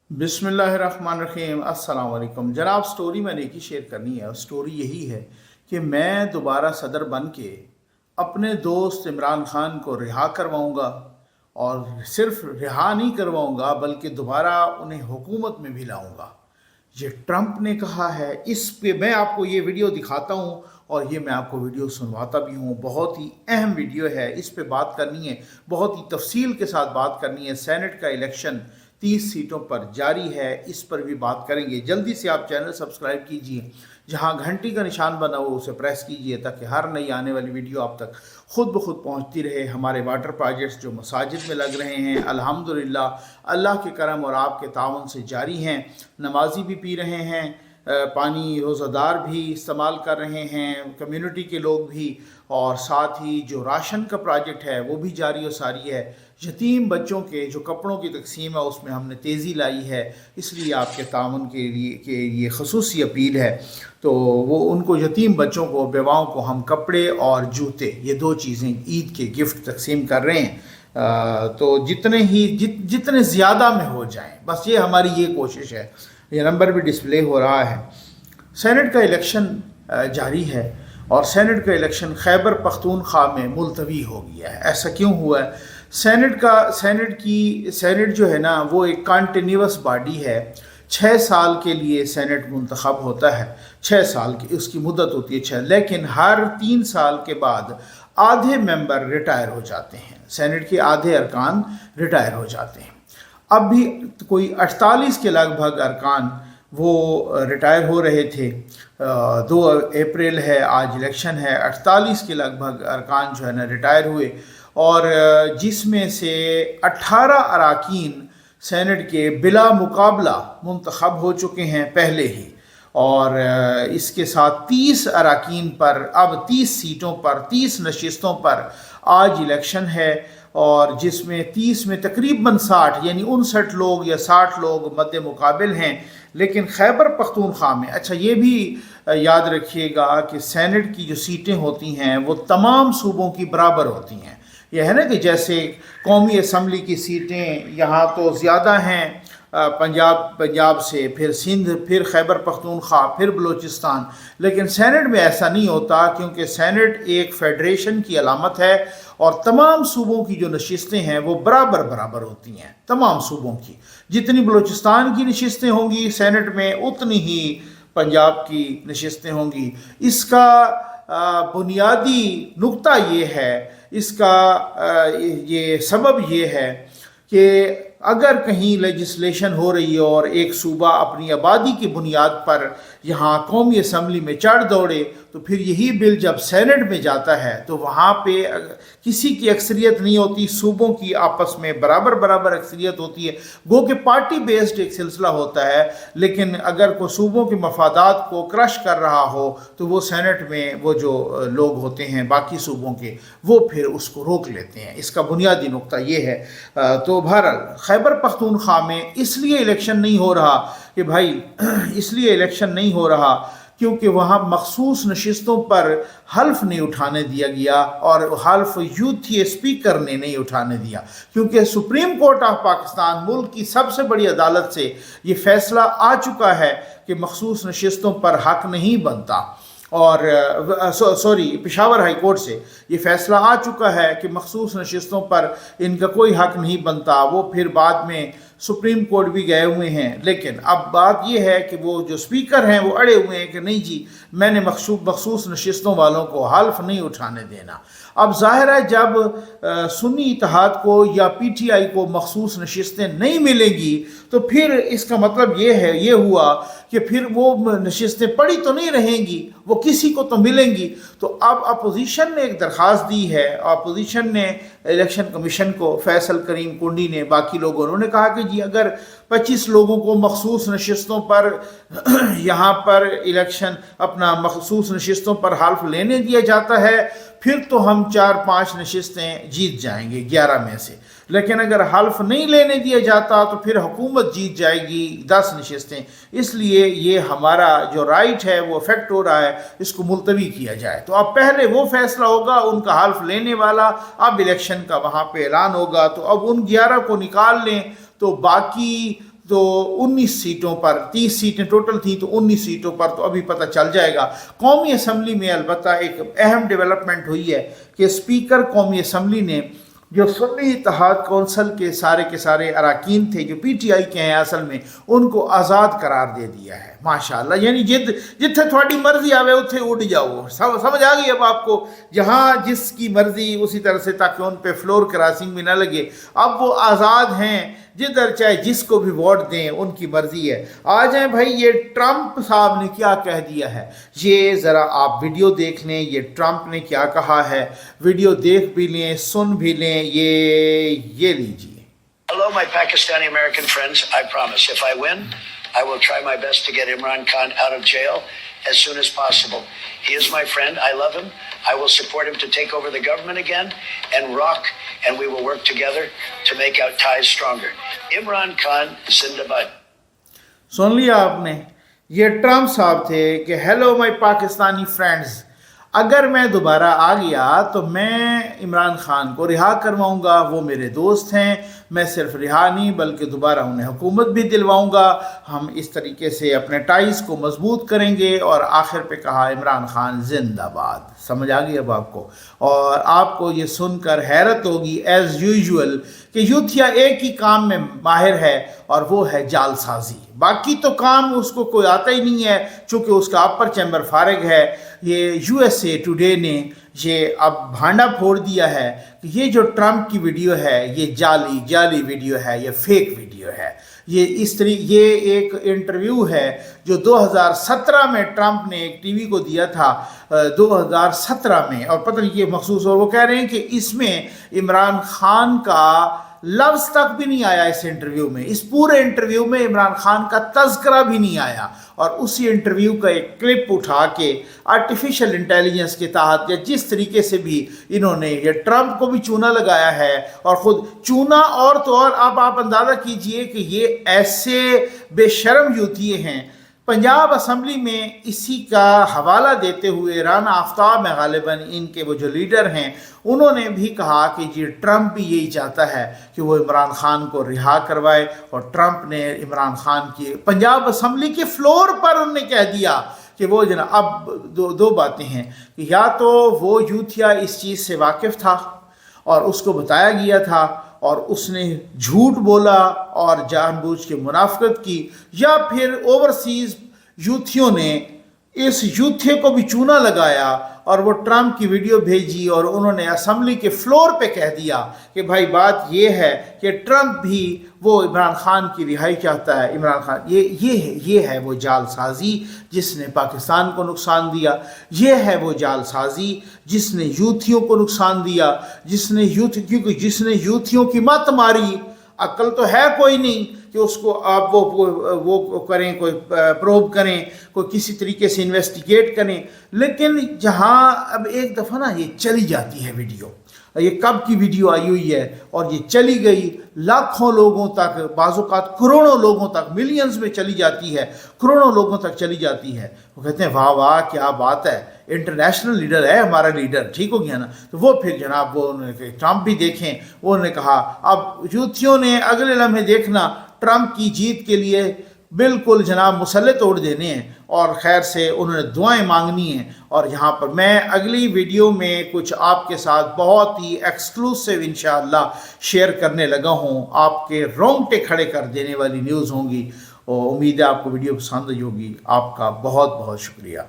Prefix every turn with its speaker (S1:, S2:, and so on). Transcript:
S1: बिस्मिल्लाहिर्रहमानिर्रहीम। अस्सलाम वालेकुम जनाब। स्टोरी मैंने एक ही शेयर करनी है और स्टोरी यही है कि मैं दोबारा सदर बन के अपने दोस्त इमरान खान को रिहा करवाऊंगा, और सिर्फ रिहा नहीं करवाऊंगा बल्कि दोबारा उन्हें हुकूमत में भी लाऊंगा। ये ट्रंप ने कहा है। इस पे मैं आपको ये वीडियो दिखाता हूँ और ये मैं आपको वीडियो सुनवाता भी हूँ। बहुत ही अहम वीडियो है, इस पे बात करनी है, बहुत ही तफसील के साथ बात करनी है। सेनेट का इलेक्शन 30 सीटों पर जारी है, इस पर भी बात करेंगे। जल्दी से आप चैनल सब्सक्राइब कीजिए, जहां घंटी का निशान बना हो उसे प्रेस कीजिए ताकि हर नई आने वाली वीडियो आप तक खुद ब खुद पहुंचती रहे। हमारे वाटर प्रोजेक्ट्स जो मसाजिद में लग रहे हैं अल्हम्दुलिल्लाह अल्लाह के करम और आपके ताउन से जारी हैं। नमाजी भी पी रहे हैं, पानी रोज़ादार भी इस्तेमाल कर रहे हैं, कम्युनिटी के लोग भी, और साथ ही जो राशन का प्रोजेक्ट है वो भी जारी और सारी है। यतीम बच्चों के जो कपड़ों की तकसीम है उसमें हमने तेज़ी लाई है, इसलिए आपके ताउन के लिए खसूसी अपील है। तो वो उनको यतीम बच्चों को, बेवाओं को हम कपड़े और जूते, ये दो चीज़ें ईद के गिफ्ट तकसीम कर रहे हैं। तो जितने ज़्यादा में हो जाएं, बस ये हमारी ये कोशिश है। ये नंबर भी डिस्प्ले हो रहा है। सेनेट का इलेक्शन जारी है और सेनेट का इलेक्शन खैबर पख्तूनख्वा में मुलतवी हो गया है। ऐसा क्यों हुआ है? सेनेट जो है ना वो एक कॉन्टिन्यूस बॉडी है। 6 साल के लिए सेनेट मुंतखब होता है, 6 साल की उसकी मुद्दत होती है 6, लेकिन हर 3 साल के बाद आधे मेंबर रिटायर हो जाते हैं। सेनेट के आधे अरकान रिटायर हो जाते हैं। अब भी कोई 48 के लगभग अरकान वो रिटायर हो रहे थे। 2 अप्रैल है, आज इलेक्शन है। 48 के लगभग अरकान जो है ना रिटायर हुए, और जिसमें से 18 अरकान सेनेट के बिला मुकाबला मुंतखब हो चुके हैं पहले ही, और इसके साथ 30 अरकान पर, अब 30 सीटों पर, 30 नशिस्तों पर आज इलेक्शन है, और जिसमें 30 में तकरीबन 60 यानी 59 लोग या 60 लोग मद्दे मुकाबिल हैं। लेकिन खैबर पख्तूनख्वा में, अच्छा ये भी याद रखिएगा कि सेनेट की जो सीटें होती हैं वो तमाम सूबों की बराबर होती हैं। यह है ना कि जैसे कौमी असम्बली की सीटें यहाँ तो ज़्यादा हैं, पंजाब से, फिर सिंध, फिर खैबर पख्तूनख्वा, फिर बलूचिस्तान, लेकिन सेनेट में ऐसा नहीं होता, क्योंकि सेनेट एक फेडरेशन की अलामत है और तमाम सूबों की जो नशिस्तें हैं वो बराबर बराबर होती हैं। तमाम सूबों की जितनी बलूचिस्तान की नशिस्तें होंगी सेनेट में, उतनी ही पंजाब की नशिस्तें होंगी। इसका बुनियादी नुक्ता ये है, इसका ये सबब ये है कि अगर कहीं लेजिस्लेशन हो रही है और एक सूबा अपनी आबादी की बुनियाद पर यहाँ कौमी असम्बली में चढ़ दौड़े, तो फिर यही बिल जब सेनेट में जाता है तो वहाँ पे किसी की अक्सरियत नहीं होती, सूबों की आपस में बराबर बराबर अक्सरियत होती है। गो कि पार्टी बेस्ड एक सिलसिला होता है, लेकिन अगर कोई सूबों के मफादात को क्रश कर रहा हो तो वो सेनेट में वो जो लोग होते हैं बाकी सूबों के, वो फिर उसको रोक लेते हैं। इसका बुनियादी नुक्ता ये है। तो बहरहाल खैबर पख्तूनख्वा में इसलिए इलेक्शन नहीं हो रहा कि भाई इसलिए इलेक्शन नहीं हो रहा क्योंकि वहाँ मखसूस नशिस्तों पर हल्फ नहीं उठाने दिया गया, और हल्फ यूथी स्पीकर ने नहीं उठाने दिया, क्योंकि सुप्रीम कोर्ट ऑफ पाकिस्तान, मुल्क की सबसे बड़ी अदालत से ये फैसला आ चुका है कि मखसूस नशिस्तों पर हक नहीं बनता। और पेशावर हाई कोर्ट से ये फैसला आ चुका है कि मखसूस नशिस्तों पर इनका कोई हक नहीं बनता। वो फिर बाद में सुप्रीम कोर्ट भी गए हुए हैं, लेकिन अब बात यह है कि वो जो स्पीकर हैं वो अड़े हुए हैं कि नहीं जी, मैंने मखसूस नशिस्तों वालों को हल्फ नहीं उठाने देना। अब जाहिर है जब सुन्नी इत्तेहाद को या PTI को मखसूस नशिस्तें नहीं मिलेंगी तो फिर इसका मतलब ये हुआ कि फिर वो नशिस्तें पड़ी तो नहीं रहेंगी, वो किसी को तो मिलेंगी। तो अब अपोजिशन ने एक दरख्वास्त दी है, अपोजिशन ने इलेक्शन कमीशन को, फैसल करीम कुंडी ने, बाकी लोगों, उन्होंने कहा कि जी अगर 25 लोगों को मखसूस नशिस्तों पर यहाँ पर इलेक्शन, अपना मखसूस नशिस्तों पर हल्फ लेने दिया जाता है, फिर तो हम 4-5 नशिस्तें जीत जाएंगे 11 में से। लेकिन अगर हल्फ नहीं लेने दिया जाता तो फिर हुकूमत जीत जाएगी 10 नशिस्तें। इसलिए ये हमारा जो राइट है वो अफेक्ट हो रहा है, इसको मुलतवी किया जाए। तो अब पहले वो फैसला होगा उनका हल्फ लेने वाला, अब इलेक्शन का वहाँ पे ऐलान होगा। तो अब उन 11 को निकाल लें तो बाकी तो 19 सीटों पर, 30 सीटें टोटल थी तो 19 सीटों पर तो अभी पता चल जाएगा। कौमी असम्बली में अलबत्ता एक अहम डेवलपमेंट हुई है कि स्पीकर कौमी असम्बली ने जो सुन्नी इत्तेहाद कौंसल के सारे अरकान थे जो PTI के हैं असल में, उनको आज़ाद करार दे दिया है। माशाअल्लाह, यानी जिथे थोड़ी मर्जी आवे उथे उड़ जाओ। समझ आ गई अब आपको, जहाँ जिसकी मर्जी उसी तरह से, ताकि उन पे फ्लोर क्रॉसिंग भी ना लगे। अब वो आज़ाद हैं, जिधर चाहे जिसको भी वोट दें, उनकी मर्जी है। आ जाए भाई, ये ट्रंप साहब ने क्या कह दिया है, ये ज़रा आप वीडियो देख लें, ये ट्रंप ने क्या कहा है। वीडियो देख भी लें, सुन भी लें, ये लीजिए।
S2: Hello, my Pakistani American friends. I promise, if I win, I will try my best to get Imran Khan out of jail as soon as possible. He is my friend. I love him. I will support him to take over the government again and rock, and we will work together to make our ties stronger. Imran Khan, Zindabad.
S1: सुन लिया आपने, ये Trump साहब थे कि hello my Pakistani friends, अगर मैं दोबारा आ गया तो मैं इमरान खान को रिहा करवाऊंगा। वो मेरे दोस्त हैं, मैं सिर्फ रिहा नहीं बल्कि दोबारा उन्हें हुकूमत भी दिलवाऊंगा। हम इस तरीके से अपने टाइज को मजबूत करेंगे। और आखिर पे कहा इमरान खान जिंदाबाद। समझ आ गई अब आपको। और आपको ये सुनकर हैरत होगी एज़ यूजुअल कि यूथिया एक ही काम में माहिर है और वो है जालसाजी। बाकी तो काम उसको कोई आता ही नहीं है, चूँकि उसका अपर चैम्बर फारिग है। ये USA टुडे ने ये अब भांडा फोड़ दिया है कि ये जो ट्रंप की वीडियो है ये जाली वीडियो है, ये फेक वीडियो है। ये एक इंटरव्यू है जो 2017 में ट्रंप ने एक टीवी को दिया था, 2017 में। और पता नहीं ये मखसूस, और वो कह रहे हैं कि इसमें इमरान खान का लफ्ज़ तक भी नहीं आया इस इंटरव्यू में। इस पूरे इंटरव्यू में इमरान खान का तज़किरा भी नहीं आया। और उसी इंटरव्यू का एक क्लिप उठा के आर्टिफिशियल इंटेलिजेंस के तहत या जिस तरीके से भी इन्होंने ये ट्रंप को भी चूना लगाया है और ख़ुद चूना, और तो और अब आप अंदाज़ा कीजिए कि ये ऐसे बेशर्म यूथिये हैं। पंजाब असम्बली में इसी का हवाला देते हुए राना आफ्ताब में गालिबन इनके वो जो लीडर हैं, उन्होंने भी कहा कि जी ट्रंप भी यही चाहता है कि वो इमरान खान को रिहा करवाए। और ट्रंप ने इमरान खान की पंजाब असम्बली के फ्लोर पर उन्होंने कह दिया कि वो जना, अब दो बातें हैं कि या तो वो यूथिया इस चीज़ से वाकिफ़ था और उसको बताया गया था और उसने झूठ बोला और जानबूझ के मुनाफिकत की, या फिर ओवरसीज़ यूथियों ने इस यूथिया को भी चूना लगाया और वो ट्रंप की वीडियो भेजी और उन्होंने असम्बली के फ्लोर पे कह दिया कि भाई बात ये है कि ट्रंप भी वो इमरान खान की रिहाई चाहता है। इमरान खान ये है वो जालसाजी जिसने पाकिस्तान को नुकसान दिया। ये है वो जालसाजी जिसने यूथियों को नुकसान दिया, क्योंकि जिसने यूथियों की मत मारी। अक्ल तो है कोई नहीं कि उसको आप वो करें, कोई प्रोब करें, कोई किसी तरीके से इन्वेस्टिगेट करें। लेकिन जहाँ अब एक दफ़ा ना ये चली जाती है वीडियो, ये कब की वीडियो आई हुई है और ये चली गई लाखों लोगों तक, बाज़-औक़ात करोड़ों लोगों तक, मिलियंस में चली जाती है, करोड़ों लोगों तक चली जाती है। वो कहते हैं वाह वाह क्या बात है, इंटरनेशनल लीडर है हमारा लीडर, ठीक हो गया ना। तो वो फिर जनाब वो उन्होंने ट्रंप भी देखें, उन्होंने कहा अब यूथियों ने अगले लम्हे देखना ट्रंप की जीत के लिए बिल्कुल जनाब मुसल्ले तोड़ देने हैं और खैर से उन्होंने दुआएं मांगनी हैं। और यहाँ पर मैं अगली वीडियो में कुछ आपके साथ बहुत ही एक्सक्लूसिव इंशाअल्लाह शेयर करने लगा हूँ। आपके रोंगटे खड़े कर देने वाली न्यूज़ होंगी और उम्मीद है आपको वीडियो पसंद आई होगी। आपका बहुत बहुत शुक्रिया।